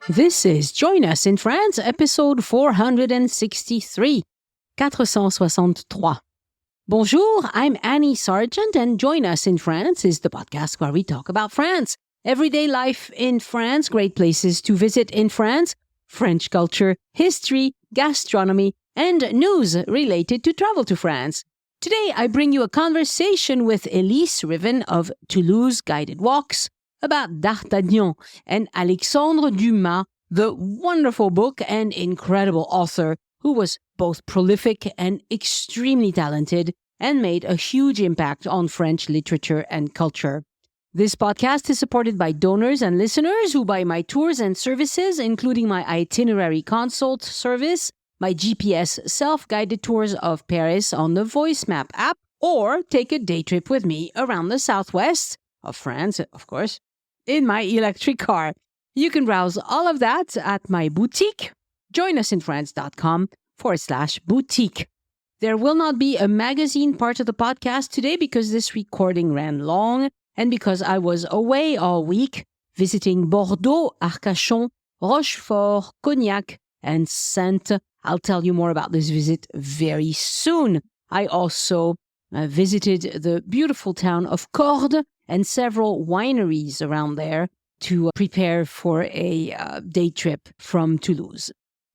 This is Join Us in France, episode 463. 463. Bonjour, I'm Annie Sargent, and Join Us in France is the podcast where we talk about France, everyday life in France, great places to visit in France, French culture, history, gastronomy, and news related to travel to France. Today, I bring you a conversation with Elyse Rivin of Toulouse Guided Walks about Dartagnan and Alexandre Dumas, the wonderful book and incredible author who was both prolific and extremely talented and made a huge impact on French literature and culture. This podcast is supported by donors and listeners who buy my tours and services, including my itinerary consult service, my GPS self-guided tours of Paris on the Voice Map app, or take a day trip with me around the southwest of France, of course, in my electric car. You can browse all of that at my boutique, joinusinfrance.com/boutique. There will not be a magazine part of the podcast today because this recording ran long and because I was away all week visiting Bordeaux, Arcachon, Rochefort, Cognac, and Saintes. I'll tell you more about this visit very soon. I also visited the beautiful town of Cordes and several wineries around there to prepare for a day trip from Toulouse.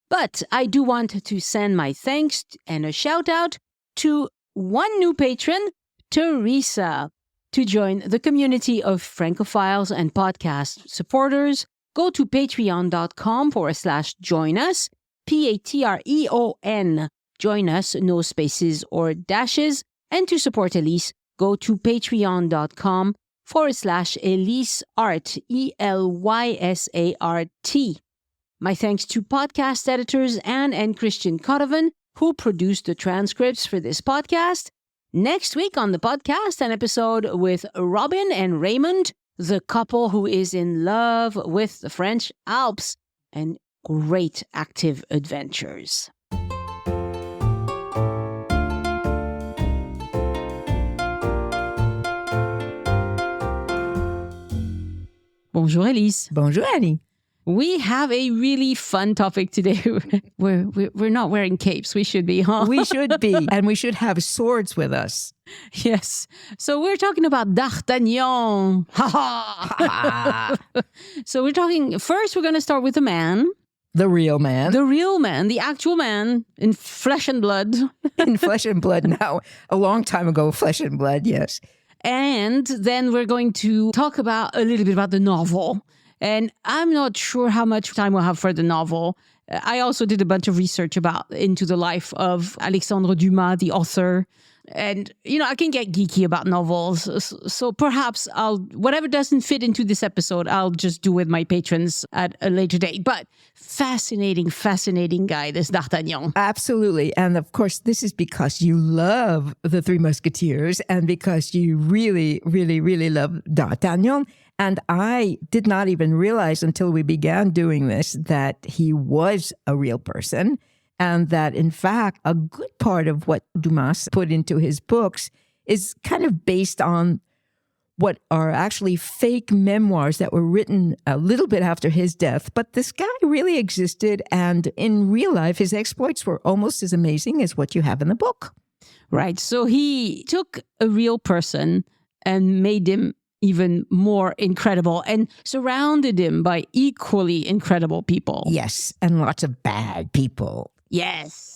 But I do want to send my thanks and a shout out to one new patron, Teresa. To join the community of Francophiles and podcast supporters, go to patreon.com/join us, Patreon, join us, no spaces or dashes. And to support Elyse, go to patreon.com/Elyse Art, ELYSART. My thanks to podcast editors Anne and Christian Codovan, who produced the transcripts for this podcast. Next week on the podcast, an episode with Robin and Raymond, the couple who is in love with the French Alps and great active adventures. Bonjour, Elyse. Bonjour, Annie. We have a really fun topic today. We're not wearing capes. We should be, huh? We should be. And we should have swords with us. Yes. So we're talking about Dartagnan. So we're talking, first we're going to start with the man. The real man. The real man, the actual man in flesh and blood. In flesh and blood now. A long time ago, flesh and blood, yes. And then we're going to talk about a little bit about the novel. And I'm not sure how much time we'll have for the novel. I also did a bunch of research into the life of Alexandre Dumas, the author. And, I can get geeky about novels. So perhaps whatever doesn't fit into this episode, I'll just do with my patrons at a later date. But fascinating guy, this D'Artagnan. Absolutely. And of course, this is because you love the Three Musketeers and because you really, really, really love D'Artagnan. And I did not even realize until we began doing this that he was a real person. And that, in fact, a good part of what Dumas put into his books is kind of based on what are actually fake memoirs that were written a little bit after his death. But this guy really existed. And in real life, his exploits were almost as amazing as what you have in the book. Right. So he took a real person and made him even more incredible and surrounded him by equally incredible people. Yes. And lots of bad people. Yes.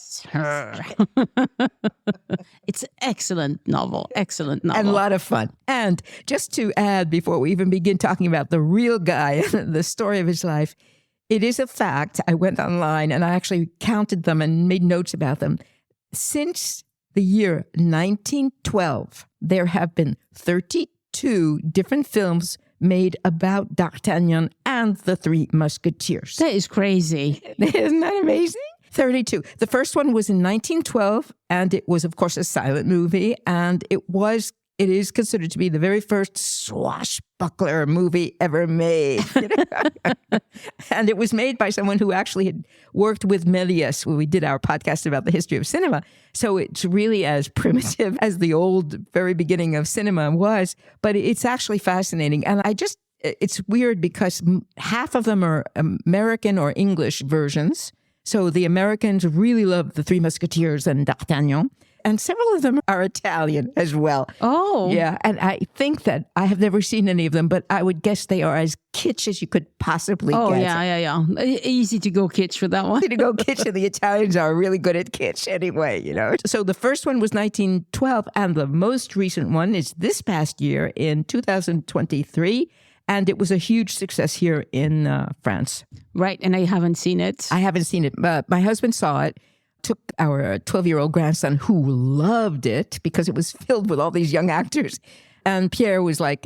It's an excellent novel. Excellent novel. And a lot of fun. And just to add, before we even begin talking about the real guy, the story of his life, it is a fact. I went online and I actually counted them and made notes about them. Since the year 1912, there have been 32 different films made about D'Artagnan and the Three Musketeers. That is crazy. Isn't that amazing? 32. The first one was in 1912, and it was, of course, a silent movie, and it is considered to be the very first swashbuckler movie ever made. And it was made by someone who actually had worked with Méliès when we did our podcast about the history of cinema. So it's really as primitive as the old very beginning of cinema was, but it's actually fascinating. And I just it's weird because half of them are American or English versions. So the Americans really love the Three Musketeers and D'Artagnan. And several of them are Italian as well. Oh. Yeah. And I think that I have never seen any of them, but I would guess they are as kitsch as you could possibly Oh, get. yeah. Easy to go kitsch for that one. To go kitsch, and the Italians are really good at kitsch anyway, you know. So the first one was 1912, and the most recent one is this past year in 2023. And it was a huge success here in France. Right, and I haven't seen it. I haven't seen it, but my husband saw it, took our 12-year-old grandson who loved it because it was filled with all these young actors. And Pierre was like,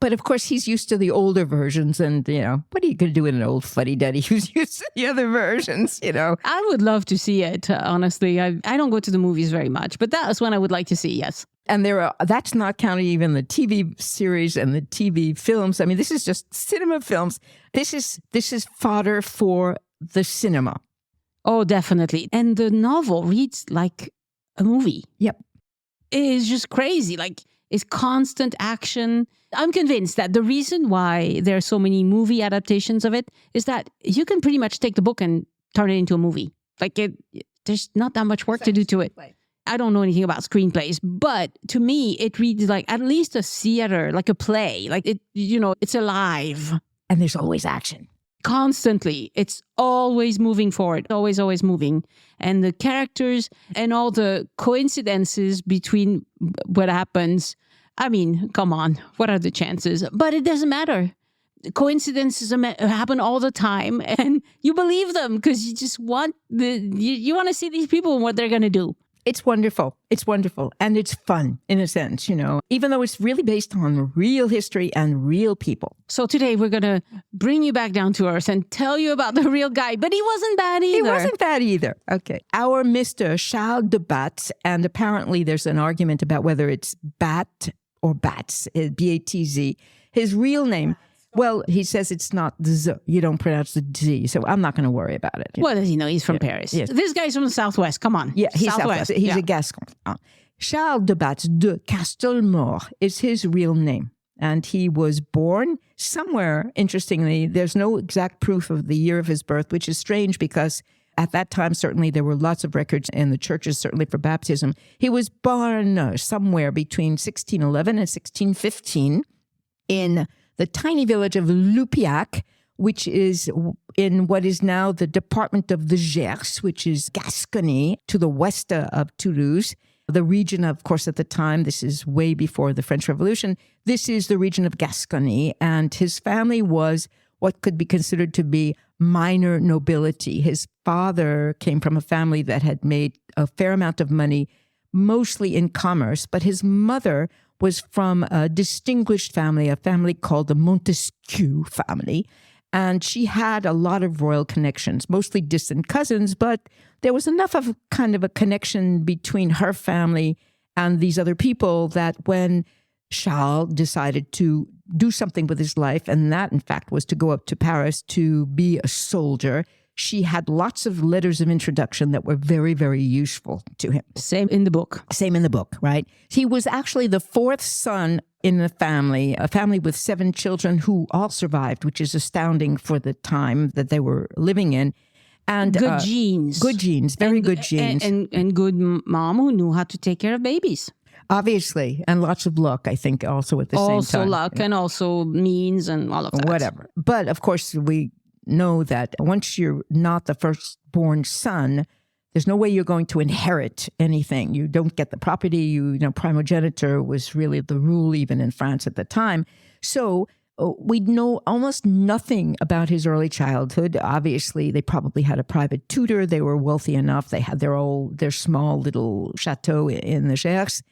but of course he's used to the older versions. And, you know, what are you going to do with an old fuddy-duddy who's used to the other versions, you know? I would love to see it, honestly. I don't go to the movies very much, but that is one I would like to see, yes. And that's not counting even the TV series and the TV films. I mean, this is just cinema films. This is fodder for the cinema. Oh, definitely. And the novel reads like a movie. Yep. It is just crazy. Like, it's constant action. I'm convinced that the reason why there are so many movie adaptations of it is that you can pretty much take the book and turn it into a movie. Like, there's not that much work to do to it. I don't know anything about screenplays, but to me, it reads like at least a theater, like a play. Like, it's alive. And there's always action. Constantly. It's always moving forward, always moving. And the characters and all the coincidences between what happens. I mean, come on, what are the chances? But it doesn't matter. Coincidences happen all the time, and you believe them because you just want you want to see these people and what they're going to do. It's wonderful. It's wonderful. And it's fun, in a sense, you know, even though it's really based on real history and real people. So today we're going to bring you back down to earth and tell you about the real guy. But he wasn't bad either. He wasn't bad either. Okay. Our Mr. Charles de Batz, and apparently there's an argument about whether it's Bat or Batz, B-A-T-Z. His real name... Well, he says it's not the Z. You don't pronounce the Z, so I'm not going to worry about it. What does he know? He's from Paris. Yes. This guy's from the Southwest. Come on. Yeah, he's Southwest. He's a Gascon. Charles de Batz de Castelmore is his real name. And he was born somewhere, interestingly, there's no exact proof of the year of his birth, which is strange because at that time, certainly, there were lots of records in the churches, certainly for baptism. He was born somewhere between 1611 and 1615 in the tiny village of Lupiac, which is in what is now the department of the Gers, which is Gascony, to the west of Toulouse. The region, of course, at the time, this is way before the French Revolution, this is the region of Gascony, and his family was what could be considered to be minor nobility. His father came from a family that had made a fair amount of money, mostly in commerce, but his mother was from a distinguished family, a family called the Montesquieu family. And she had a lot of royal connections, mostly distant cousins, but there was enough of kind of a connection between her family and these other people that when Charles decided to do something with his life, and that, in fact, was to go up to Paris to be a soldier, she had lots of letters of introduction that were very, very useful to him. Same in the book. Same in the book, right? He was actually the fourth son in a family with 7 children who all survived, which is astounding for the time that they were living in. And good genes. Good genes, very good genes. And good mom who knew how to take care of babies. Obviously, and lots of luck, I think, also at the same time. Also luck, and also means and all of that. Whatever. But, of course, we know that once you're not the firstborn son, there's no way you're going to inherit anything. You don't get the property. You know, primogeniture was really the rule even in France at the time. So we know almost nothing about his early childhood. Obviously, they probably had a private tutor. They were wealthy enough. They had their small little chateau in the Gers.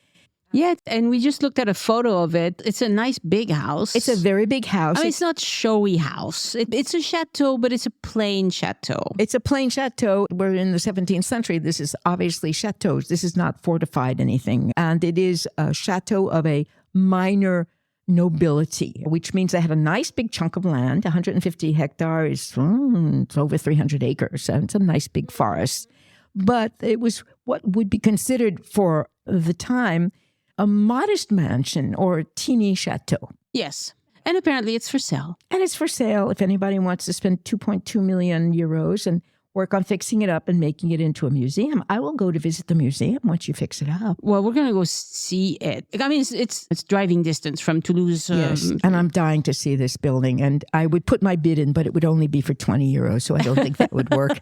Yeah, and we just looked at a photo of it. It's a nice big house. It's a very big house. I mean, it's not showy house. It's a chateau, but it's a plain chateau. It's a plain chateau. We're in the 17th century. This is obviously chateaus. This is not fortified anything. And it is a chateau of a minor nobility, which means they had a nice big chunk of land. 150 hectares, it's over 300 acres. So it's a nice big forest. But it was what would be considered for the time a modest mansion or a teeny chateau. Yes. And apparently it's for sale. And it's for sale if anybody wants to spend 2.2 million euros and work on fixing it up and making it into a museum. I will go to visit the museum once you fix it up. Well, we're going to go see it. I mean, it's driving distance from Toulouse. Yes, and I'm dying to see this building. And I would put my bid in, but it would only be for 20 euros, so I don't think that would work.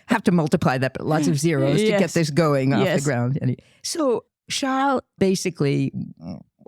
Have to multiply that, but lots of zeros to get this going off the ground. So Charles basically,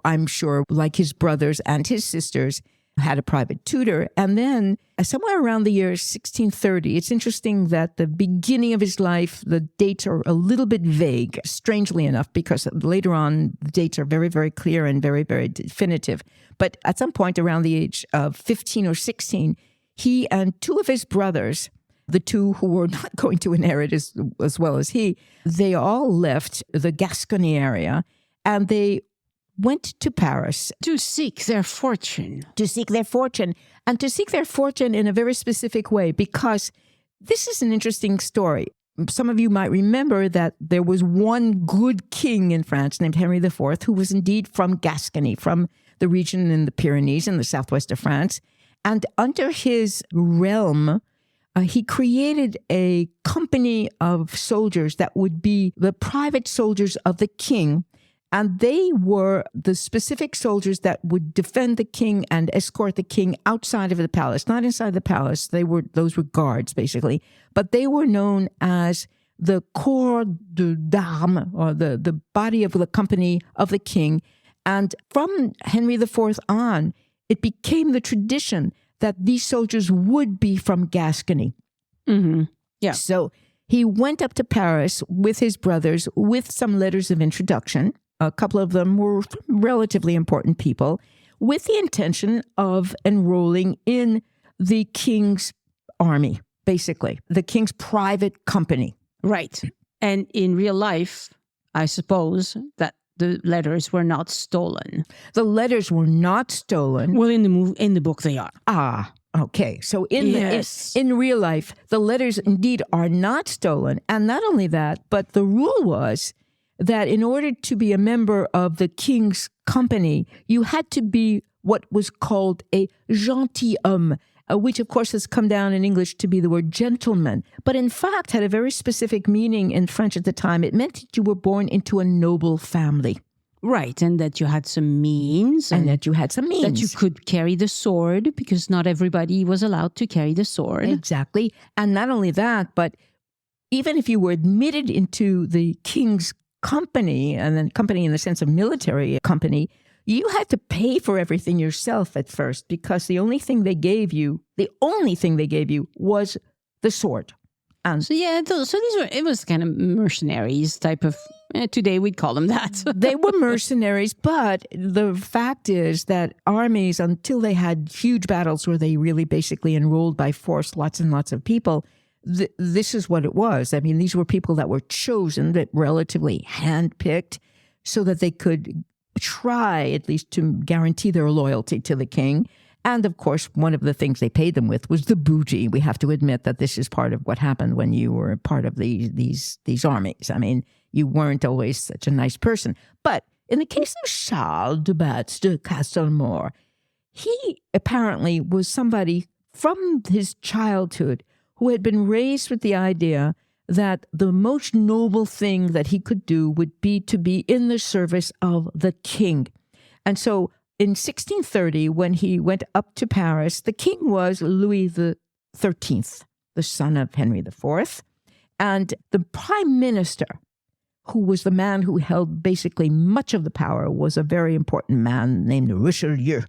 I'm sure, like his brothers and his sisters, had a private tutor. And then somewhere around the year 1630, it's interesting that the beginning of his life, the dates are a little bit vague, strangely enough, because later on, the dates are very, very clear and very, very definitive. But at some point around the age of 15 or 16, he and two of his brothers, the two who were not going to inherit as well as he, they all left the Gascony area and they went to Paris. To seek their fortune. To seek their fortune. And to seek their fortune in a very specific way, because this is an interesting story. Some of you might remember that there was one good king in France named Henry IV, who was indeed from Gascony, from the region in the Pyrenees in the southwest of France. And under his realm, he created a company of soldiers that would be the private soldiers of the king. And they were the specific soldiers that would defend the king and escort the king outside of the palace, not inside the palace. Those were guards, basically. But they were known as the corps d'armes, or the body of the company of the king. And from Henry IV on, it became the tradition that these soldiers would be from Gascony. Mm-hmm. Yeah. So he went up to Paris with his brothers with some letters of introduction. A couple of them were relatively important people, with the intention of enrolling in the king's army, basically, the king's private company. Right. And in real life, I suppose that the letters were not stolen. The letters were not stolen. Well, in the book they are. Ah, okay. So in real life, the letters indeed are not stolen. And not only that, but the rule was that in order to be a member of the king's company, you had to be what was called a gentilhomme, which of course has come down in English to be the word gentleman, but in fact had a very specific meaning in French at the time. It meant that you were born into a noble family. Right, and that you had some means. And that you had some means. That you could carry the sword, because not everybody was allowed to carry the sword. Exactly. And not only that, but even if you were admitted into the king's company, and then company in the sense of military company, you had to pay for everything yourself at first, because the only thing they gave you was the sword. And so it was kind of mercenaries type of, today we'd call them that. They were mercenaries, but the fact is that armies, until they had huge battles where they really basically enrolled by force lots and lots of people, this is what it was. I mean, these were people that were chosen, that relatively handpicked, so that they could try at least to guarantee their loyalty to the king. And of course, one of the things they paid them with was the booty. We have to admit that this is part of what happened when you were part of these armies. I mean, you weren't always such a nice person. But in the case of Charles de Batz de Castelmore, he apparently was somebody from his childhood who had been raised with the idea that the most noble thing that he could do would be to be in the service of the king. And so in 1630, when he went up to Paris, the king was Louis XIII, the son of Henry IV. And the prime minister, who was the man who held basically much of the power, was a very important man named Richelieu.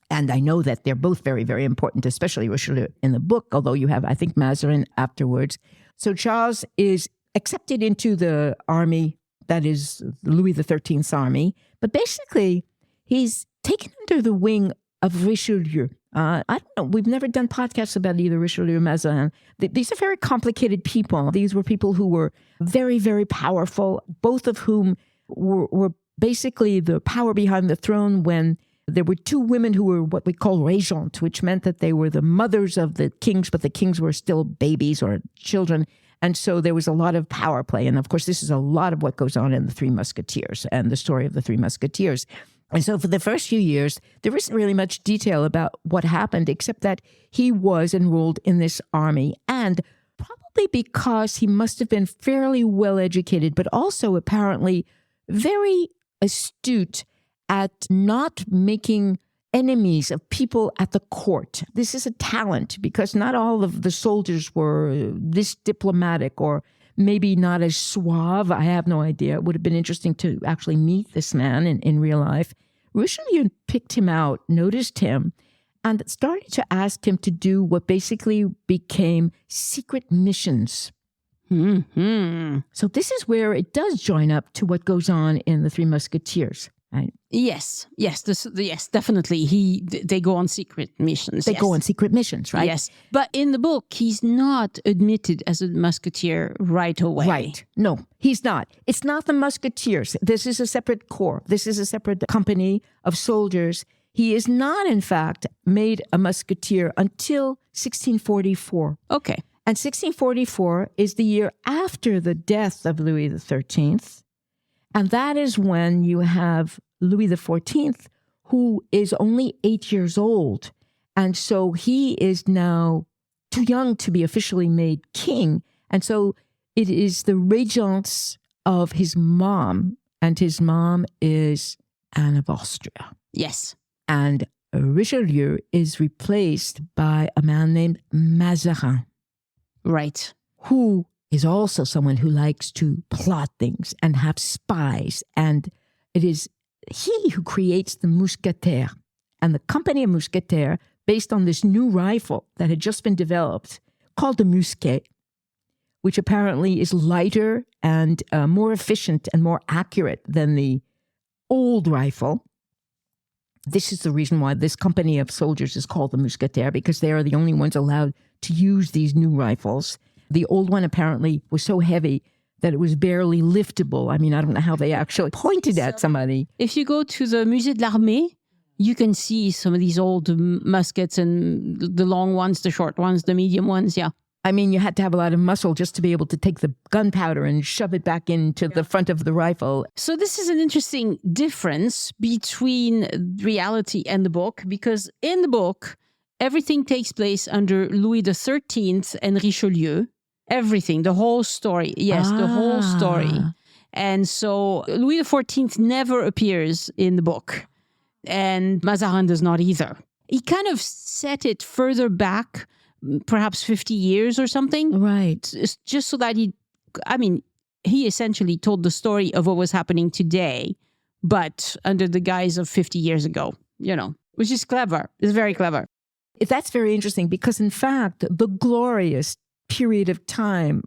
And I know that they're both very, very important, especially Richelieu in the book, although you have, I think, Mazarin afterwards. So Charles is accepted into the army, that is Louis XIII's army, but basically he's taken under the wing of Richelieu. I don't know, we've never done podcasts about either Richelieu or Mazarin. These are very complicated people. These were people who were very, very powerful, both of whom were basically the power behind the throne when there were two women who were what we call régentes, which meant that they were the mothers of the kings, but the kings were still babies or children. And so there was a lot of power play. And of course, this is a lot of what goes on in the Three Musketeers and the story of the Three Musketeers. And so for the first few years, there isn't really much detail about what happened, except that he was enrolled in this army. And probably because he must have been fairly well educated, but also apparently very astute at not making enemies of people at the court. This is a talent because not all of the soldiers were this diplomatic or maybe not as suave. I have no idea. It would have been interesting to actually meet this man in real life. Richelieu picked him out, noticed him, and started to ask him to do what basically became secret missions. Mm-hmm. So this is where it does join up to what goes on in the Three Musketeers. Right? Yes, definitely. They go on secret missions. They go on secret missions, right? Yes, but in the book, he's not admitted as a musketeer right away. Right. No, he's not. It's not the Musketeers. This is a separate corps. This is a separate company of soldiers. He is not, in fact, made a musketeer until 1644. Okay. And 1644 is the year after the death of Louis XIII. And that is when you have Louis XIV, who is only 8 years old. And so he is now too young to be officially made king. And so it is the regence of his mom. And his mom is Anne of Austria. Yes. And Richelieu is replaced by a man named Mazarin. Right. Who is also someone who likes to plot things and have spies. And it is he who creates the Mousquetaires. And the company of Mousquetaires, based on this new rifle that had just been developed, called the Mousquet, which apparently is lighter and more efficient and more accurate than the old rifle. This is the reason why this company of soldiers is called the Mousquetaires, because they are the only ones allowed to use these new rifles. The old one apparently was so heavy that it was barely liftable. I mean, I don't know how they actually pointed at somebody. If you go to the Musée de l'Armée, you can see some of these old muskets and the long ones, the short ones, the medium ones, yeah. I mean, you had to have a lot of muscle just to be able to take the gunpowder and shove it back into the front of the rifle. So this is an interesting difference between reality and the book, because in the book, everything takes place under Louis XIII and Richelieu. Everything, the whole story. Yes, the whole story. And so Louis XIV never appears in the book. And Mazarin does not either. He kind of set it further back, perhaps 50 years or something. Right. Just so that he essentially told the story of what was happening today, but under the guise of 50 years ago, which is clever. It's very clever. That's very interesting because, in fact, the glorious period of time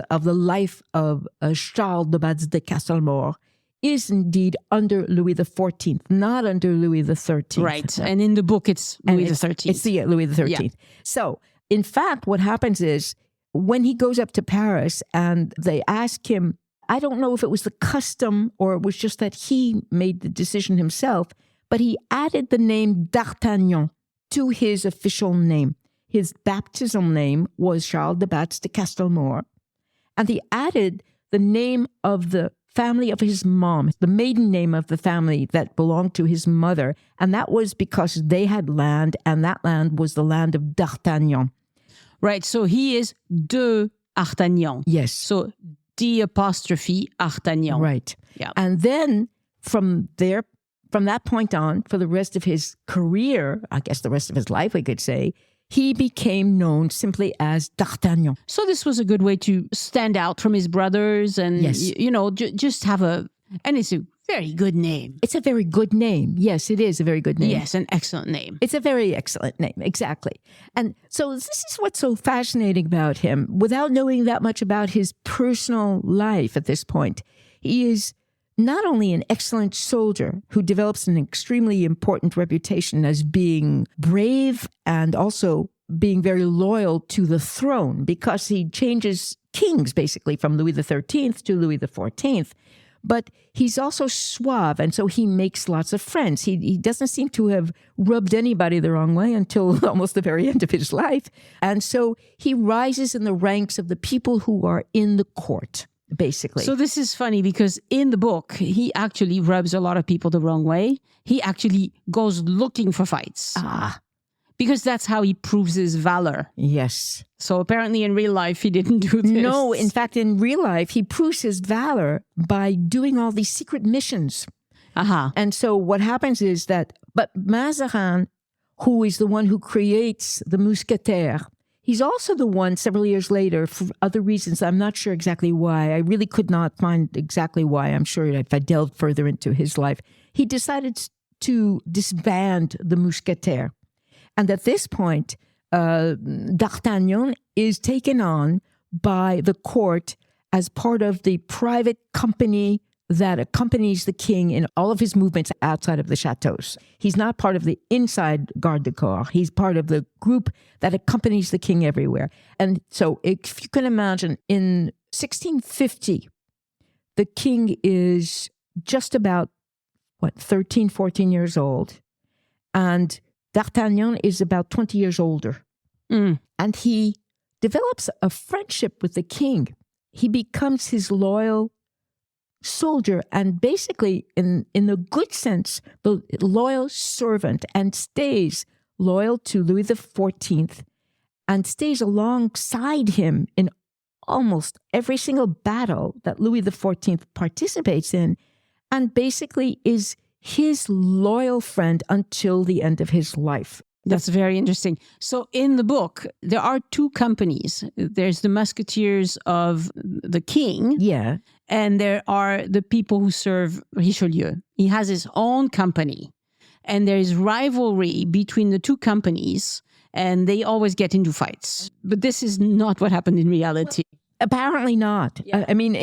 of the life of Charles de Batz de Castelmore is indeed under Louis XIV, not under Louis XIII. Right. And in the book, it's Louis XIII. It's the Louis XIII. Yeah. So, in fact, what happens is when he goes up to Paris and they ask him, I don't know if it was the custom or it was just that he made the decision himself, but he added the name Dartagnan to his official name. His baptismal name was Charles de Batz de Castelmore. And he added the name of the family of his mom, the maiden name of the family that belonged to his mother. And that was because they had land, and that land was the land of Dartagnan. Right. So he is de Artagnan. Yes. So d'Artagnan. Right. Yeah. And then from that point on, for the rest of his career, I guess the rest of his life, we could say, he became known simply as D'Artagnan. So this was a good way to stand out from his brothers and, yes. Just have and it's a very good name. It's a very good name. Yes, it is a very good name. Yes, an excellent name. It's a very excellent name, exactly. And so this is what's so fascinating about him. Without knowing that much about his personal life at this point, he is not only an excellent soldier who develops an extremely important reputation as being brave and also being very loyal to the throne because he changes kings basically from Louis XIII to Louis XIV, but he's also suave, and so he makes lots of friends. He doesn't seem to have rubbed anybody the wrong way until almost the very end of his life. And so he rises in the ranks of the people who are in the court. basically. So this is funny because in the book, he actually rubs a lot of people the wrong way. He actually goes looking for fights. Because that's how he proves his valor. Yes. So apparently in real life, he didn't do this. No, in fact, in real life, he proves his valor by doing all these secret missions. And so what happens is that, but Mazarin, who is the one who creates the Mousquetaires, he's also the one several years later, for other reasons, I'm not sure exactly why. I really could not find exactly why. I'm sure if I delved further into his life, he decided to disband the Mousquetaires. And at this point, D'Artagnan is taken on by the court as part of the private company that accompanies the king in all of his movements outside of the chateaus. He's not part of the inside garde du corps. He's part of the group that accompanies the king everywhere. And so if you can imagine, in 1650, the king is just about, 13, 14 years old. And D'Artagnan is about 20 years older. And he develops a friendship with the king. He becomes his loyal soldier and basically, in the good sense, the loyal servant, and stays loyal to Louis XIV and stays alongside him in almost every single battle that Louis XIV participates in, and basically is his loyal friend until the end of his life. That's very interesting. So in the book, there are two companies. There's the Musketeers of the king. Yeah. And there are the people who serve Richelieu. He has his own company. And there is rivalry between the two companies. And they always get into fights. But this is not what happened in reality. Apparently not. Yeah. I mean,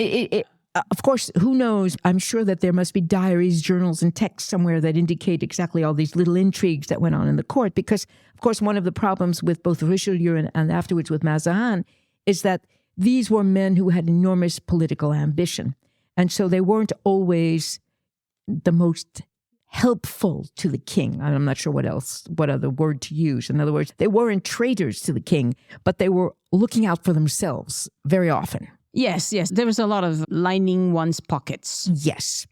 of course, who knows? I'm sure that there must be diaries, journals, and texts somewhere that indicate exactly all these little intrigues that went on in the court. Because, of course, one of the problems with both Richelieu and afterwards with Mazarin is that these were men who had enormous political ambition. And so they weren't always the most helpful to the king. I'm not sure what other word to use. In other words, they weren't traitors to the king, but they were looking out for themselves very often. Yes. There was a lot of lining one's pockets. Yes.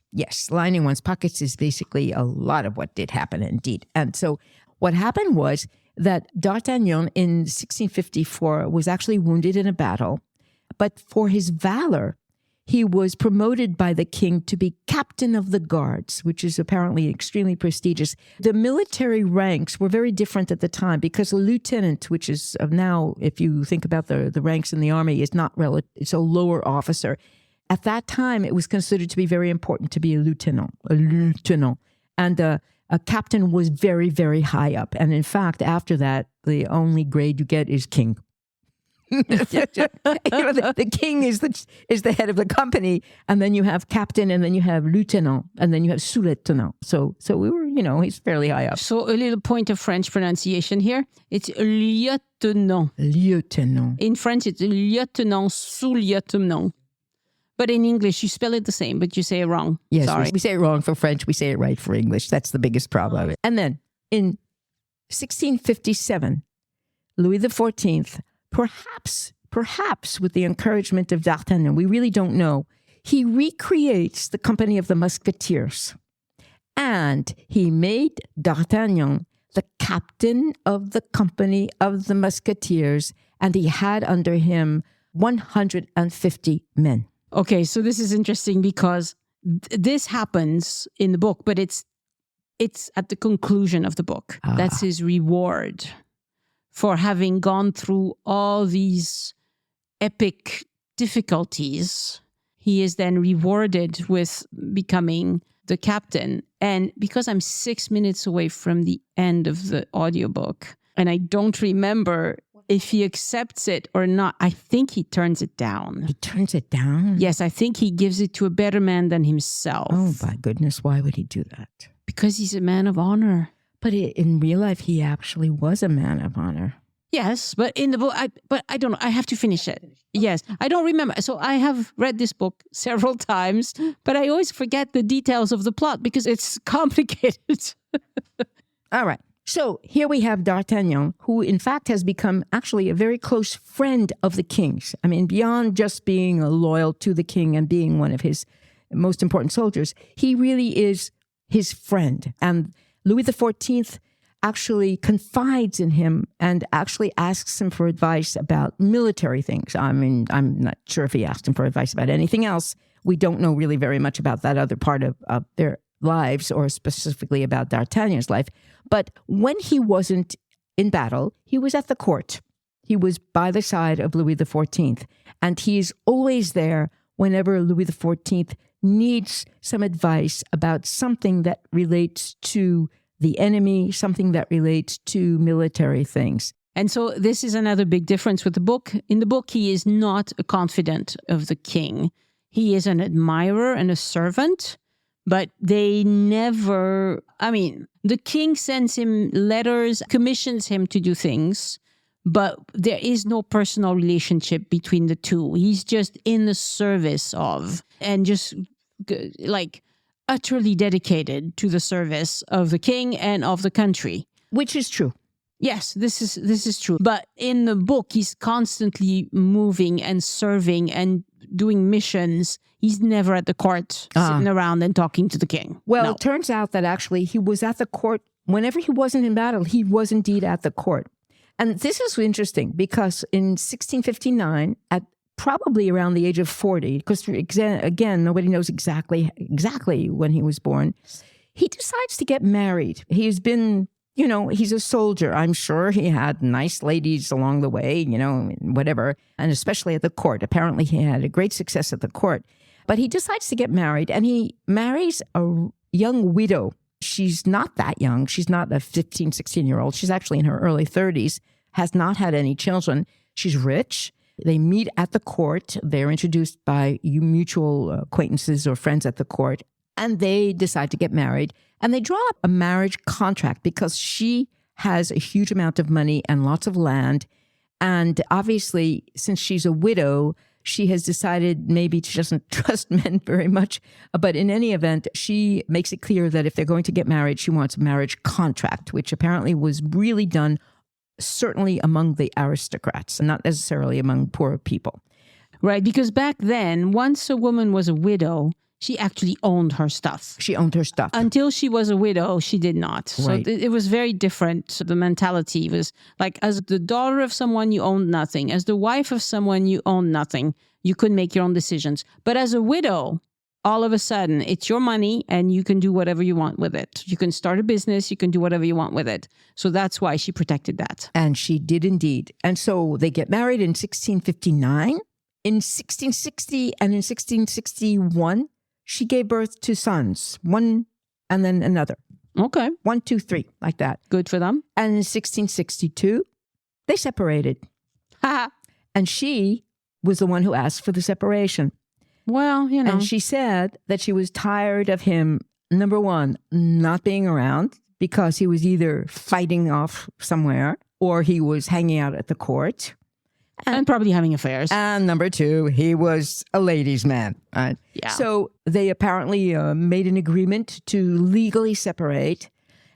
Lining one's pockets is basically a lot of what did happen indeed. And so what happened was that D'Artagnan in 1654 was actually wounded in a battle, but for his valor, he was promoted by the king to be captain of the guards, which is apparently extremely prestigious. The military ranks were very different at the time because a lieutenant, which is now, if you think about the ranks in the army, is not relative, it's a lower officer. At that time, it was considered to be very important to be a lieutenant. And a captain was very, very high up. And in fact, after that, the only grade you get is king. The king is the head of the company, and then you have captain, and then you have lieutenant, and then you have sous-lieutenant. So we were, he's fairly high up. So a little point of French pronunciation here. It's lieutenant. Lieutenant. In French, it's lieutenant, sous-lieutenant. But in English, you spell it the same, but you say it wrong. Yes, sorry. We say it wrong for French. We say it right for English. That's the biggest problem. And then in 1657, Louis XIV, perhaps with the encouragement of D'Artagnan, we really don't know, he recreates the company of the Musketeers. And he made D'Artagnan the captain of the company of the Musketeers, and he had under him 150 men. Okay, so this is interesting because this happens in the book, but it's at the conclusion of the book. That's his reward for having gone through all these epic difficulties. He is then rewarded with becoming the captain. And because I'm 6 minutes away from the end of the audiobook, and I don't remember if he accepts it or not, I think he turns it down. He turns it down? Yes, I think he gives it to a better man than himself. Oh, my goodness. Why would he do that? Because he's a man of honor. But in real life, he actually was a man of honor. Yes, but in the book, I don't know. I have to finish it. Yes, I don't remember. So I have read this book several times, but I always forget the details of the plot because it's complicated. All right. So here we have D'Artagnan, who in fact has become actually a very close friend of the king's. I mean, beyond just being loyal to the king and being one of his most important soldiers, he really is his friend. And Louis XIV actually confides in him and actually asks him for advice about military things. I mean, I'm not sure if he asked him for advice about anything else. We don't know really very much about that other part of their lives, or specifically about D'Artagnan's life. But when he wasn't in battle, he was at the court. He was by the side of Louis XIV, and he's always there whenever Louis XIV needs some advice about something that relates to the enemy, something that relates to military things. And so this is another big difference with the book. In the book, he is not a confidant of the king. He is an admirer and a servant, but they never, I mean, the king sends him letters, commissions him to do things, but there is no personal relationship between the two. He's just in the service of, and just like utterly dedicated to the service of the king and of the country. Which is true. Yes, this is true. But in the book, he's constantly moving and serving and doing missions. He's never at the court sitting around and talking to the king. Well, No. It turns out that actually he was at the court. Whenever he wasn't in battle, he was indeed at the court. And this is interesting because in 1659, at probably around the age of 40, because again, nobody knows exactly when he was born, he decides to get married. He's been, he's a soldier. I'm sure he had nice ladies along the way, whatever, and especially at the court. Apparently he had a great success at the court. But he decides to get married, and he marries a young widow. She's not that young. She's not a 15, 16-year-old. She's actually in her early 30s, has not had any children. She's rich. They meet at the court. They're introduced by mutual acquaintances or friends at the court, and they decide to get married. And they draw up a marriage contract because she has a huge amount of money and lots of land. And obviously, since she's a widow, she has decided maybe she doesn't trust men very much. But in any event, she makes it clear that if they're going to get married, she wants a marriage contract, which apparently was really done certainly among the aristocrats, not necessarily among poor people. Right, because back then, once a woman was a widow, she actually owned her stuff. She owned her stuff. Until she was a widow, she did not. Right. So it was very different. The mentality was like, as the daughter of someone, you owned nothing. As the wife of someone, you owned nothing. You couldn't make your own decisions. But as a widow, all of a sudden, it's your money and you can do whatever you want with it. You can start a business. You can do whatever you want with it. So that's why she protected that. And she did indeed. And so they get married in 1659. In 1660 and in 1661, she gave birth to sons, one and then another. Okay. 1, 2, 3, like that. Good for them. And in 1662, they separated. And she was the one who asked for the separation. Well, And she said that she was tired of him, number one, not being around because he was either fighting off somewhere or he was hanging out at the court. And probably having affairs. And number two, he was a ladies' man. Right? Yeah. So they apparently made an agreement to legally separate.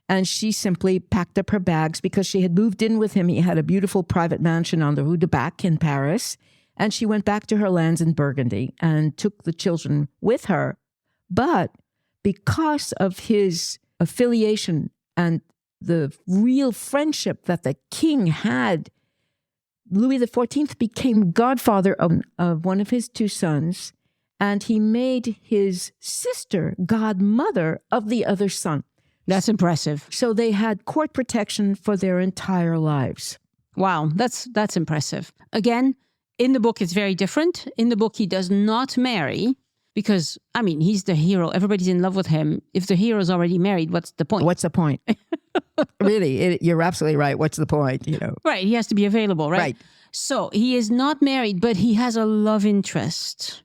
And she simply packed up her bags because she had moved in with him. He had a beautiful private mansion on the Rue de Bac in Paris. And she went back to her lands in Burgundy and took the children with her. But because of his affiliation and the real friendship that the king had, Louis XIV became godfather of one of his two sons, and he made his sister godmother of the other son. That's impressive. So they had court protection for their entire lives. Wow, that's impressive. Again, in the book, it's very different. In the book, he does not marry because, I mean, he's the hero. Everybody's in love with him. If the hero's already married, what's the point? What's the point? Really, you're absolutely right. What's the point? Right, he has to be available, right? Right. So he is not married, but he has a love interest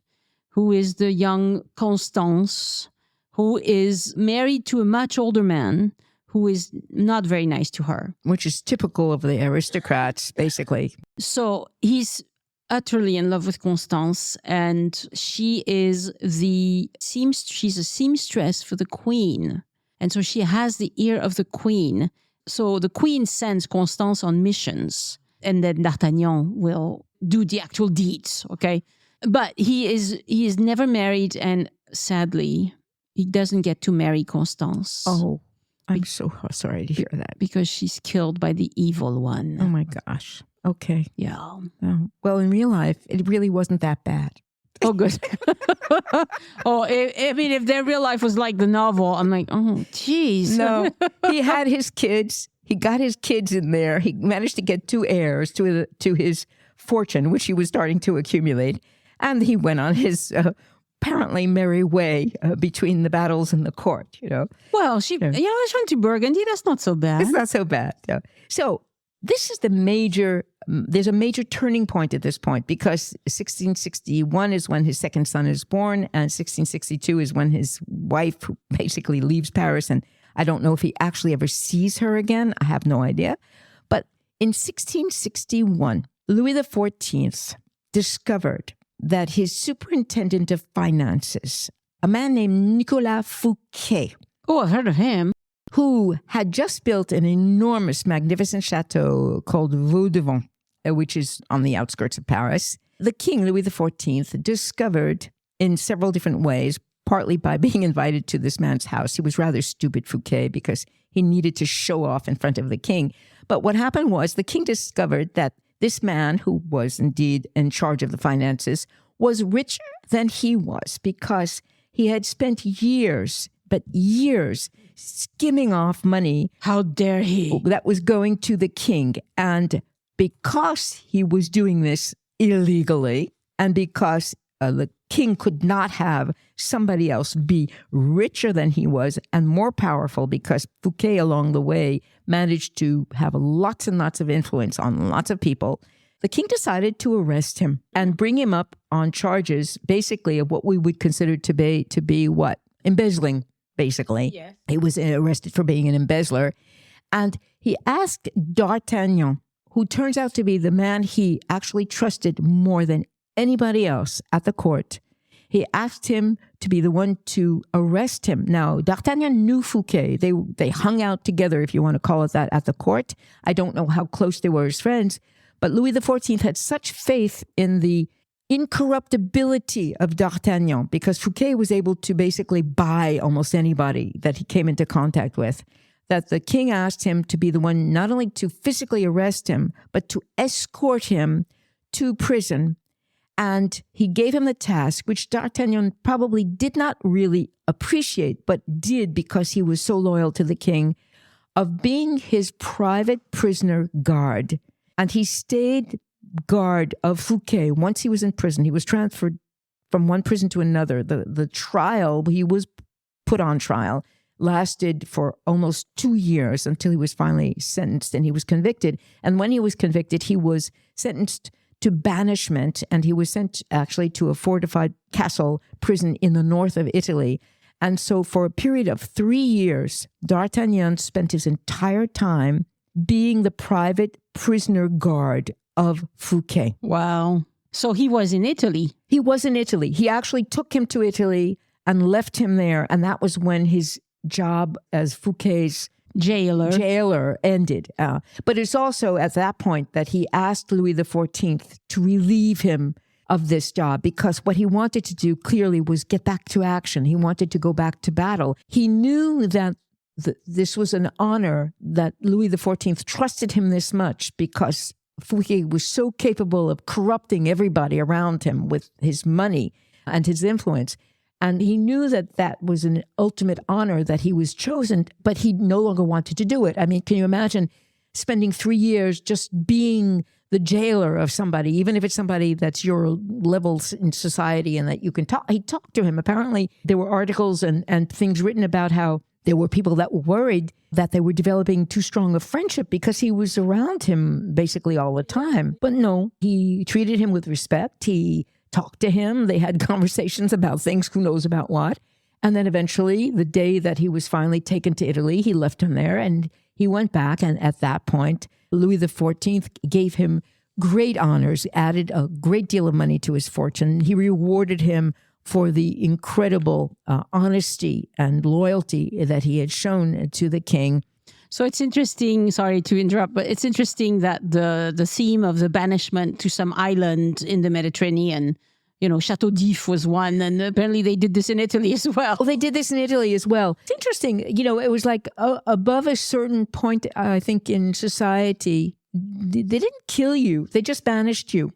who is the young Constance, who is married to a much older man who is not very nice to her. Which is typical of the aristocrats, basically. So he's utterly in love with Constance, and she is she's a seamstress for the queen. And so she has the ear of the queen. So the queen sends Constance on missions, and then D'Artagnan will do the actual deeds, okay? But he is never married, and sadly, he doesn't get to marry Constance. Oh, I'm so sorry to hear that. Because she's killed by the evil one. Oh my gosh. Okay. Yeah. Oh, well, in real life, it really wasn't that bad. Oh, good. I mean, if their real life was like the novel, I'm like, oh, geez. No, he had his kids. He got his kids in there. He managed to get 2 heirs to his fortune, which he was starting to accumulate. And he went on his apparently merry way between the battles and the court, Well, she went to Burgundy. That's not so bad. It's not so bad. Yeah. So this is there's a major turning point at this point, because 1661 is when his second son is born, and 1662 is when his wife basically leaves Paris, and I don't know if he actually ever sees her again. I have no idea. But in 1661, Louis XIV discovered that his superintendent of finances, a man named Nicolas Fouquet, Oh, I've heard of him. who had just built an enormous, magnificent chateau called Vaudevant, which is on the outskirts of Paris. The king, Louis XIV, discovered in several different ways, partly by being invited to this man's house. He was rather stupid, Fouquet, because he needed to show off in front of the king. But what happened was the king discovered that this man, who was indeed in charge of the finances, was richer than he was, because he had spent years skimming off money. How dare he? That was going to the king. And because he was doing this illegally, and because the king could not have somebody else be richer than he was and more powerful, because Fouquet along the way managed to have lots and lots of influence on lots of people, the king decided to arrest him and bring him up on charges basically of what we would consider to be what? Embezzling, basically. Yes. He was arrested for being an embezzler. And he asked D'Artagnan, who turns out to be the man he actually trusted more than anybody else at the court. He asked him to be the one to arrest him. Now, D'Artagnan knew Fouquet. They hung out together, if you want to call it that, at the court. I don't know how close they were as friends, but Louis XIV had such faith in the incorruptibility of D'Artagnan, because Fouquet was able to basically buy almost anybody that he came into contact with, that the king asked him to be the one not only to physically arrest him, but to escort him to prison. And he gave him the task, which D'Artagnan probably did not really appreciate, but did because he was so loyal to the king, of being his private prisoner guard. And he stayed guard of Fouquet once he was in prison. He was transferred from one prison to another. The trial, he was put on trial, lasted for almost 2 years until he was finally sentenced and he was convicted. And when he was convicted, he was sentenced to banishment, and he was sent actually to a fortified castle prison in the north of Italy. And so for a period of 3 years, D'Artagnan spent his entire time being the private prisoner guard of Fouquet. Wow. So he was in Italy. He was in Italy. He actually took him to Italy and left him there. And that was when his job as Fouquet's jailer ended. But it's also at that point that he asked Louis XIV to relieve him of this job, because what he wanted to do clearly was get back to action. He wanted to go back to battle. He knew that this was an honor, that Louis XIV trusted him this much, because Fouquet was so capable of corrupting everybody around him with his money and his influence. And he knew that that was an ultimate honor, that he was chosen, but he no longer wanted to do it. I mean, can you imagine spending 3 years just being the jailer of somebody, even if it's somebody that's your levels in society and that you can talk? He talked to him. Apparently, there were articles and things written about how there were people that were worried that they were developing too strong a friendship because he was around him basically all the time. But no, he treated him with respect. He talked to him. They had conversations about things, who knows about what. And then eventually, the day that he was finally taken to Italy, he left him there and he went back. And at that point, Louis XIV gave him great honors, added a great deal of money to his fortune. He rewarded him for the incredible honesty and loyalty that he had shown to the king. So it's interesting, sorry to interrupt, but it's interesting that the theme of the banishment to some island in the Mediterranean, Chateau d'If was one, and apparently they did this in Italy as well. Well, they did this in Italy as well. It's interesting, it was like above a certain point, I think, in society, they didn't kill you, they just banished you.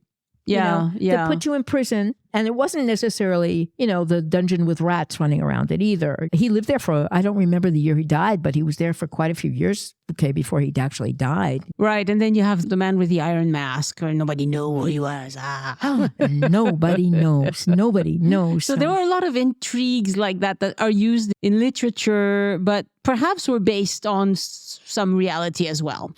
They put you in prison, and it wasn't necessarily, the dungeon with rats running around it either. He lived there for, I don't remember the year he died, but he was there for quite a few years, before he actually died. Right, and then you have the man with the iron mask, or nobody knew who he was. Nobody knows. Nobody knows. So there were a lot of intrigues like that are used in literature, but perhaps were based on some reality as well.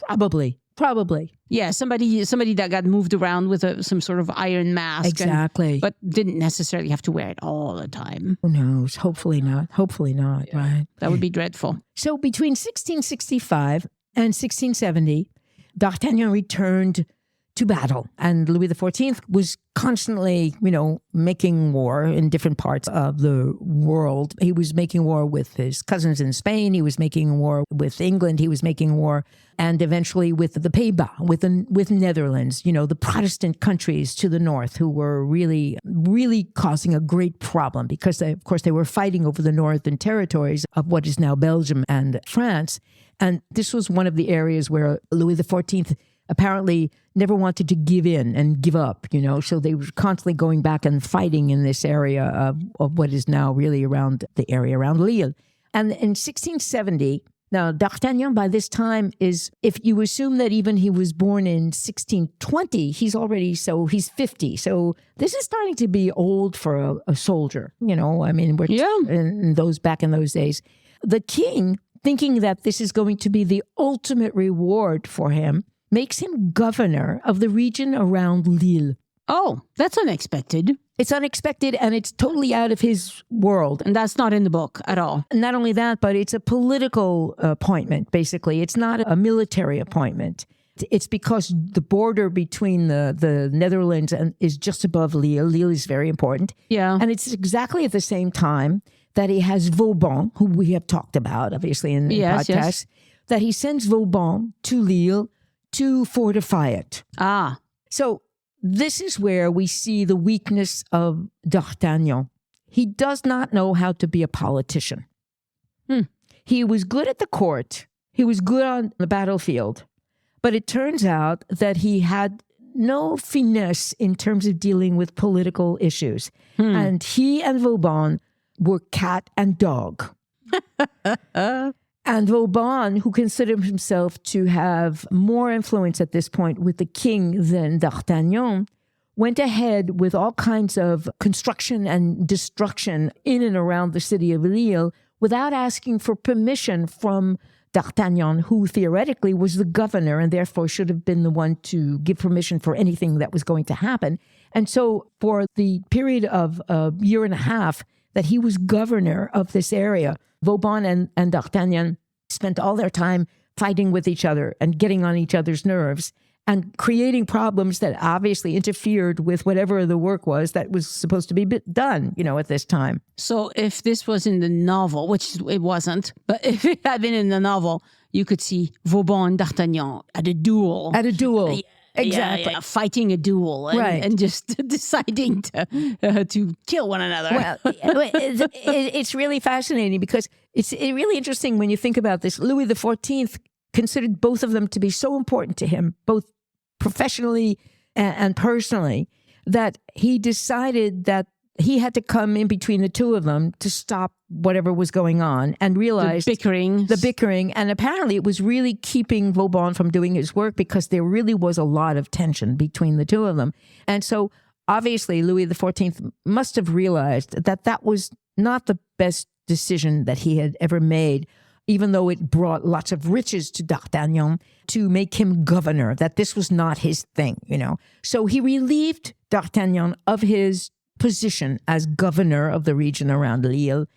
Probably. Yeah, somebody that got moved around with some sort of iron mask. Exactly. But didn't necessarily have to wear it all the time. Who knows? Hopefully not, right? That would be dreadful. So between 1665 and 1670, D'Artagnan returned to battle. And Louis XIV was constantly, making war in different parts of the world. He was making war with his cousins in Spain. He was making war with England. He was making war, and eventually with the Pays-Bas, with Netherlands, the Protestant countries to the north, who were really, really causing a great problem because, of course, they were fighting over the northern territories of what is now Belgium and France. And this was one of the areas where Louis XIV apparently never wanted to give in and give up, so they were constantly going back and fighting in this area of what is now really around the area around Lille. And in 1670, now D'Artagnan by this time is, if you assume that even he was born in 1620, he's 50. So this is starting to be old for a soldier, in those days. The king, thinking that this is going to be the ultimate reward for him, makes him governor of the region around Lille. Oh, that's unexpected. It's unexpected, and it's totally out of his world. And that's not in the book at all. Not only that, but it's a political appointment, basically. It's not a military appointment. It's because the border between the Netherlands is just above Lille. Lille is very important. Yeah. And it's exactly at the same time that he has Vauban, who we have talked about, obviously, in the podcast, that he sends Vauban to Lille to fortify it. So this is where we see the weakness of D'Artagnan. He does not know how to be a politician. He was good at the court. He was good on the battlefield. But it turns out that he had no finesse in terms of dealing with political issues. And he and Vauban were cat and dog. And Vauban, who considered himself to have more influence at this point with the king than D'Artagnan, went ahead with all kinds of construction and destruction in and around the city of Lille without asking for permission from D'Artagnan, who theoretically was the governor and therefore should have been the one to give permission for anything that was going to happen. And so for the period of a year and a half that he was governor of this area, Vauban and D'Artagnan spent all their time fighting with each other and getting on each other's nerves and creating problems that obviously interfered with whatever the work was that was supposed to be done, at this time. So if this was in the novel, which it wasn't, but if it had been in the novel, you could see Vauban and D'Artagnan at a duel. Exactly. Yeah, fighting a duel and just deciding to kill one another. Well, it's really fascinating because it's really interesting when you think about this. Louis XIV considered both of them to be so important to him, both professionally and personally, that he decided that he had to come in between the two of them to stop whatever was going on and realize the bickering. And apparently it was really keeping Vauban from doing his work because there really was a lot of tension between the two of them. And so obviously Louis XIV must have realized that that was not the best decision that he had ever made, even though it brought lots of riches to D'Artagnan to make him governor, that this was not his thing, So he relieved D'Artagnan of his position as governor of the region around Lille.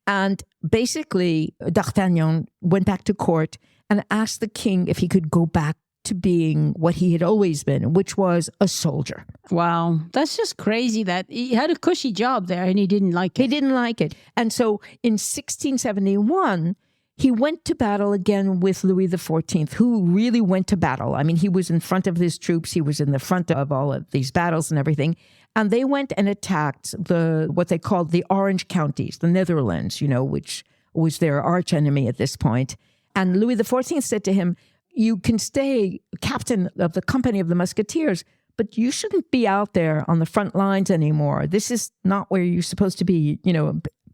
And basically, D'Artagnan went back to court and asked the king if he could go back to being what he had always been, which was a soldier. Wow. That's just crazy that he had a cushy job there and he didn't like it. He didn't like it. And so in 1671, he went to battle again with Louis XIV, who really went to battle. I mean, he was in front of his troops. He was in the front of all of these battles and everything. And they went and attacked what they called the Orange Counties, the Netherlands, which was their arch enemy at this point. And Louis XIV said to him, you can stay captain of the company of the Musketeers, but you shouldn't be out there on the front lines anymore. This is not where you're supposed to be,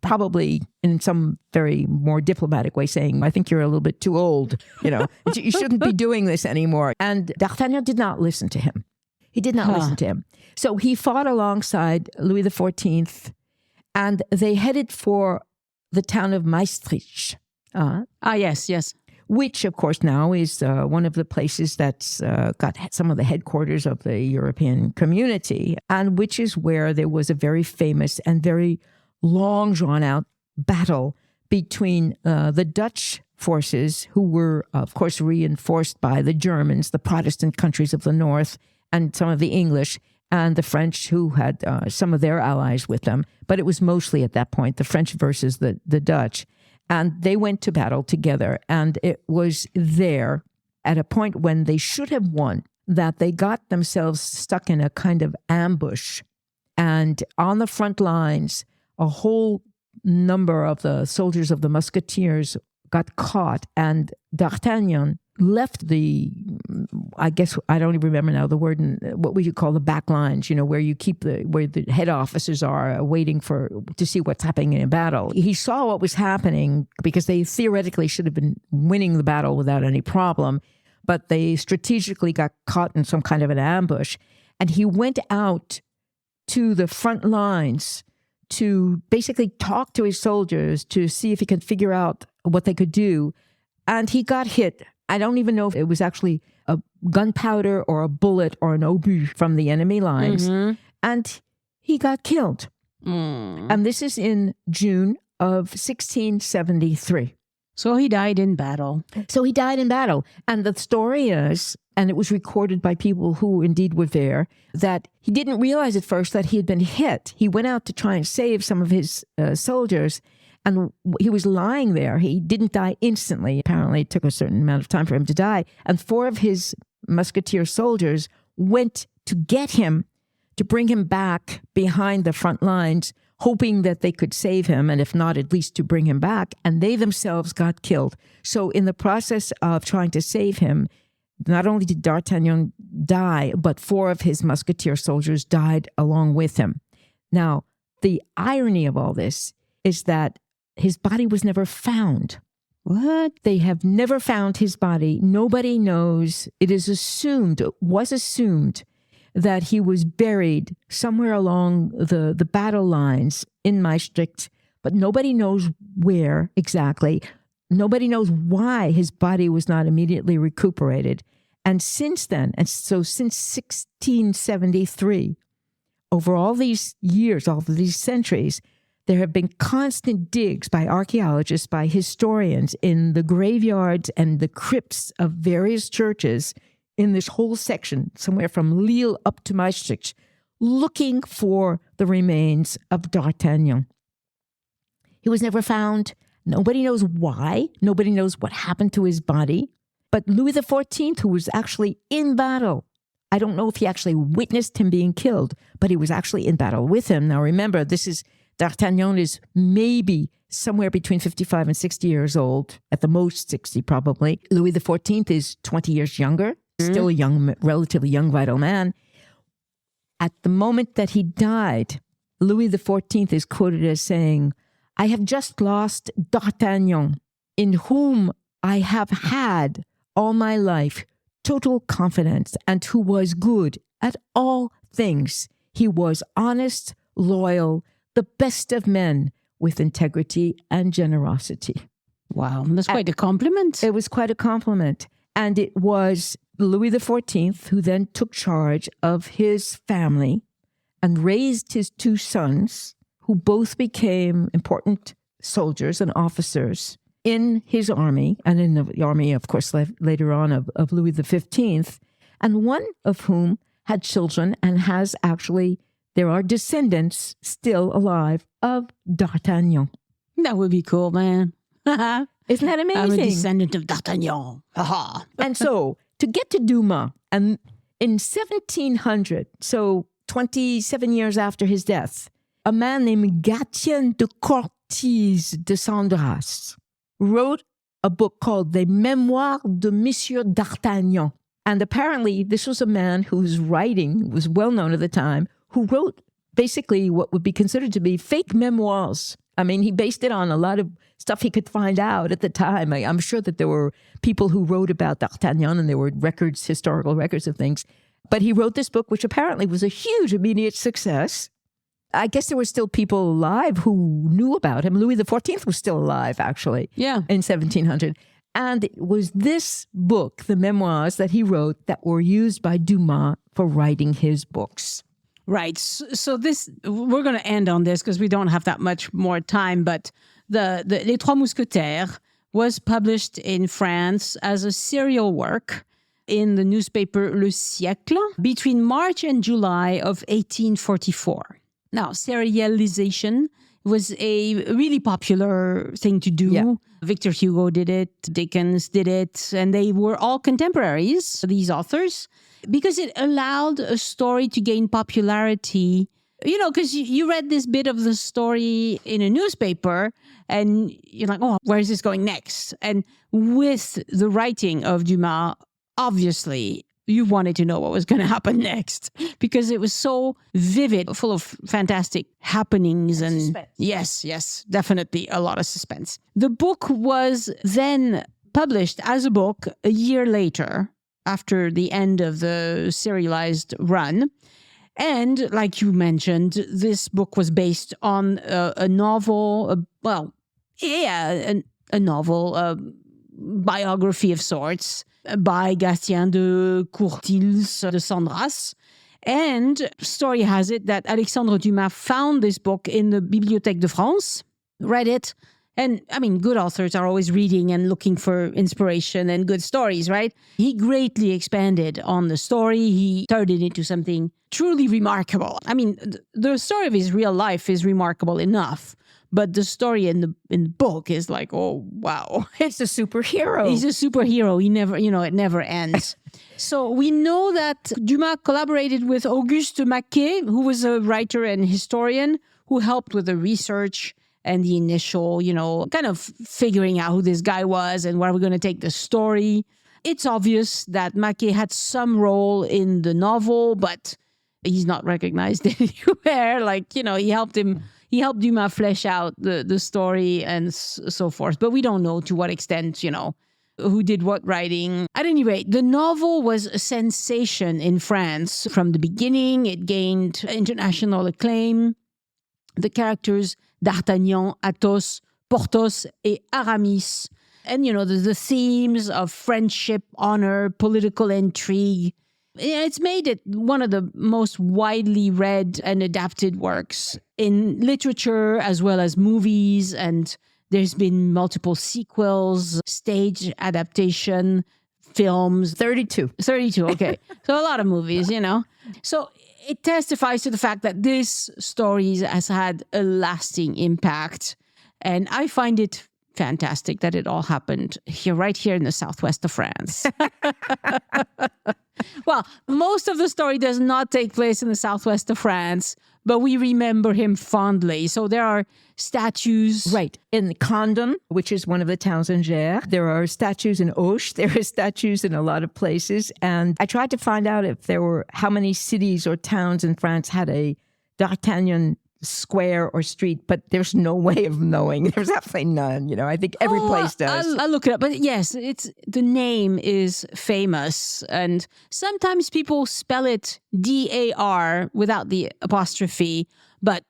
probably in some very more diplomatic way saying, I think you're a little bit too old, you shouldn't be doing this anymore. And D'Artagnan did not listen to him. He did not listen to him. So he fought alongside Louis XIV, and they headed for the town of Maastricht. Yes. Which, of course, now is one of the places that's got some of the headquarters of the European community, and which is where there was a very famous and very long, drawn-out battle between the Dutch forces, who were, of course, reinforced by the Germans, the Protestant countries of the north, and some of the English, and the French, who had some of their allies with them. But it was mostly at that point the French versus the Dutch. And they went to battle together. And it was there at a point when they should have won that they got themselves stuck in a kind of ambush. And on the front lines, a whole number of the soldiers of the Musketeers got caught. And D'Artagnan left I guess, I don't even remember now the word, what would you call the back lines, where you keep where the head officers are waiting to see what's happening in a battle. He saw what was happening because they theoretically should have been winning the battle without any problem, but they strategically got caught in some kind of an ambush. And he went out to the front lines to basically talk to his soldiers to see if he could figure out what they could do. And he got hit. I don't even know if it was actually a gunpowder or a bullet or an obus from the enemy lines. Mm-hmm. And he got killed. And this is in June of 1673. So he died in battle. And the story is, and it was recorded by people who indeed were there, that he didn't realize at first that he had been hit. He went out to try and save some of his soldiers, and he was lying there. He didn't die instantly. Apparently, it took a certain amount of time for him to die. And 4 of his musketeer soldiers went to get him, to bring him back behind the front lines, hoping that they could save him, and if not, at least to bring him back. And they themselves got killed. So in the process of trying to save him, not only did D'Artagnan die, but 4 of his musketeer soldiers died along with him. Now, the irony of all this is that his body was never found. What? They have never found his body. Nobody knows. It was assumed that he was buried somewhere along the battle lines in Maastricht, but nobody knows where exactly. Nobody knows why his body was not immediately recuperated. And since then, since 1673, over all these years, all of these centuries, there have been constant digs by archaeologists, by historians in the graveyards and the crypts of various churches in this whole section, somewhere from Lille up to Maastricht, looking for the remains of D'Artagnan. He was never found. Nobody knows why. Nobody knows what happened to his body. But Louis XIV, who was actually in battle, I don't know if he actually witnessed him being killed, but he was actually in battle with him. Now remember, D'Artagnan is maybe somewhere between 55 and 60 years old, at the most 60 probably. Louis XIV is 20 years younger, still a relatively young, vital man. At the moment that he died, Louis XIV is quoted as saying, "I have just lost D'Artagnan, in whom I have had all my life total confidence, and who was good at all things. He was honest, loyal, the best of men, with integrity and generosity." Wow, that's quite a compliment. It was quite a compliment. And it was Louis XIV who then took charge of his family and raised his 2 sons, who both became important soldiers and officers in his army, and in the army, of course, later on of Louis XV, and one of whom had children and has actually, there are descendants still alive of D'Artagnan. That would be cool, man. Isn't that I'm a amazing? descendant of D'Artagnan. Haha. And so to get to Dumas, and in 1700, so 27 years after his death, a man named Gatien de Cortise de Sandras wrote a book called Les Mémoires de Monsieur d'Artagnan. And apparently this was a man whose writing was well known at the time, who wrote basically what would be considered to be fake memoirs. I mean, he based it on a lot of stuff he could find out at the time. I'm sure that there were people who wrote about D'Artagnan and there were records, historical records of things. But he wrote this book, which apparently was a huge immediate success. I guess there were still people alive who knew about him. Louis XIV was still alive, actually, Yeah. in 1700. And it was this book, the memoirs that he wrote, that were used by Dumas for writing his books. Right. So this, we're going to end on this because we don't have that much more time. But the Les Trois Musketeers was published in France as a serial work in the newspaper Le Siècle between March and July of 1844. Now, serialization was a really popular thing to do. Yeah. Victor Hugo did it, Dickens did it, and they were all contemporaries, these authors, because it allowed a story to gain popularity. You know, because you read this bit of the story in a newspaper and you're like, oh, where is this going next? And with the writing of Dumas, obviously, you wanted to know what was going to happen next because it was so vivid, full of fantastic happenings and suspense. Yes, definitely a lot of suspense. The book was then published as a book a year later after the end of the serialized run. And like you mentioned, this book was based on a novel, a novel, a biography of sorts by Gatien de Cortise de Sandras. And story has it that Alexandre Dumas found this book in the Bibliothèque de France, read it. And I mean, good authors are always reading and looking for inspiration and good stories, right? He greatly expanded on the story. He turned it into something truly remarkable. I mean, the story of his real life is remarkable enough, but the story in the book is like, oh, wow. He's a superhero. He's a superhero. He never, it never ends. So we know that Dumas collaborated with Auguste Maquet, who was a writer and historian who helped with the research and the initial, kind of figuring out who this guy was and where we're going to take the story. It's obvious that Maquet had some role in the novel, but he's not recognized anywhere. He helped Dumas flesh out the story and so forth. But we don't know to what extent, who did what writing. At any rate, the novel was a sensation in France from the beginning. It gained international acclaim. The characters D'Artagnan, Athos, Porthos, et Aramis. And, the themes of friendship, honor, political intrigue. It's made it one of the most widely read and adapted works in literature as well as movies. And there's been multiple sequels, stage adaptation, films. 32. 32, okay. So a lot of movies, So it testifies to the fact that this story has had a lasting impact. And I find it fantastic that it all happened right here in the southwest of France. Well, most of the story does not take place in the southwest of France, but we remember him fondly. So there are statues. Right. In Condom, which is one of the towns in Gers, there are statues in Auch. There are statues in a lot of places. And I tried to find out if there were how many cities or towns in France had a D'Artagnan square or street, but there's no way of knowing. There's absolutely none. I think every place does. I'll look it up. But yes, the name is famous. And sometimes people spell it D-A-R without the apostrophe. But,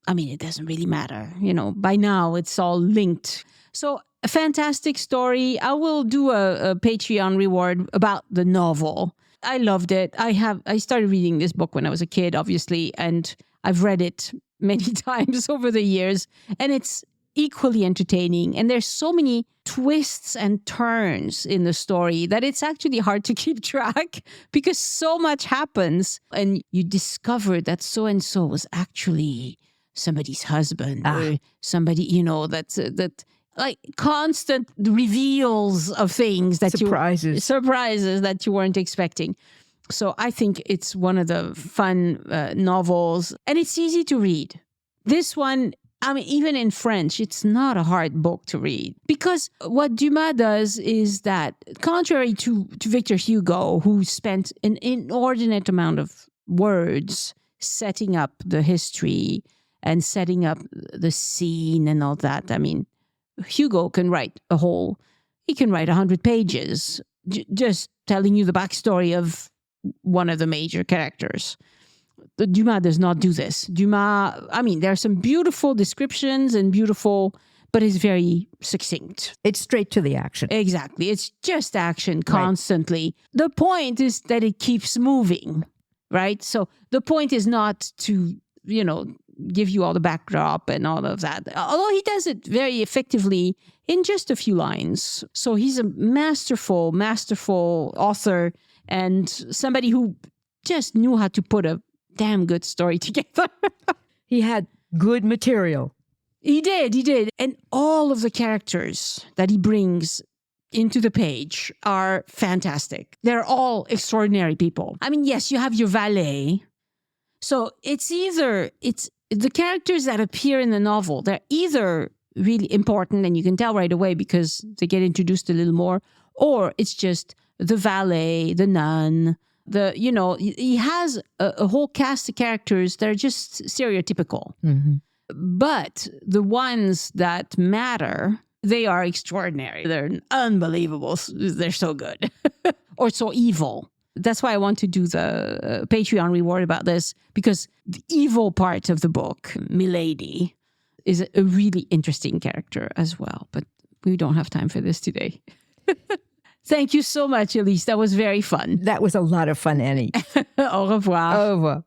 I mean, it doesn't really matter. By now it's all linked. So a fantastic story. I will do a Patreon reward about the novel. I loved it. I started reading this book when I was a kid, obviously, and I've read it many times over the years, and it's equally entertaining. And there's so many twists and turns in the story that it's actually hard to keep track because so much happens. And you discover that so-and-so was actually somebody's husband or somebody, that like constant reveals of things that surprises that you weren't expecting. So I think it's one of the fun novels, and it's easy to read. This one, I mean, even in French, it's not a hard book to read, because what Dumas does is that, contrary to Victor Hugo, who spent an inordinate amount of words setting up the history and setting up the scene and all that. I mean, Hugo can write 100 pages just telling you the backstory of one of the major characters. Dumas does not do this. Dumas, I mean, there are some beautiful descriptions but it's very succinct. It's straight to the action. Exactly. It's just action constantly. Right. The point is that it keeps moving, right? So the point is not to, give you all the backdrop and all of that. Although he does it very effectively in just a few lines. So he's a masterful author and somebody who just knew how to put a damn good story together. He had good material. He did. And all of the characters that he brings into the page are fantastic. They're all extraordinary people. I mean, yes, you have your valet. So it's the characters that appear in the novel, they're either really important and you can tell right away because they get introduced a little more, or it's just the valet, the nun, he has a whole cast of characters that are just stereotypical. Mm-hmm. But the ones that matter, they are extraordinary. They're unbelievable. They're so good or so evil. That's why I want to do the Patreon reward about this, because the evil part of the book, Milady, is a really interesting character as well. But we don't have time for this today. Thank you so much, Elyse. That was very fun. That was a lot of fun, Annie. Au revoir. Au revoir.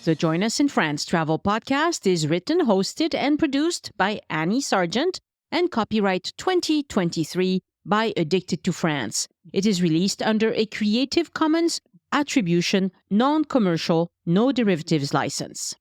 The Join Us in France travel podcast is written, hosted, and produced by Annie Sargent and copyright 2023 by Addicted to France. It is released under a Creative Commons Attribution, Non-Commercial, No Derivatives license.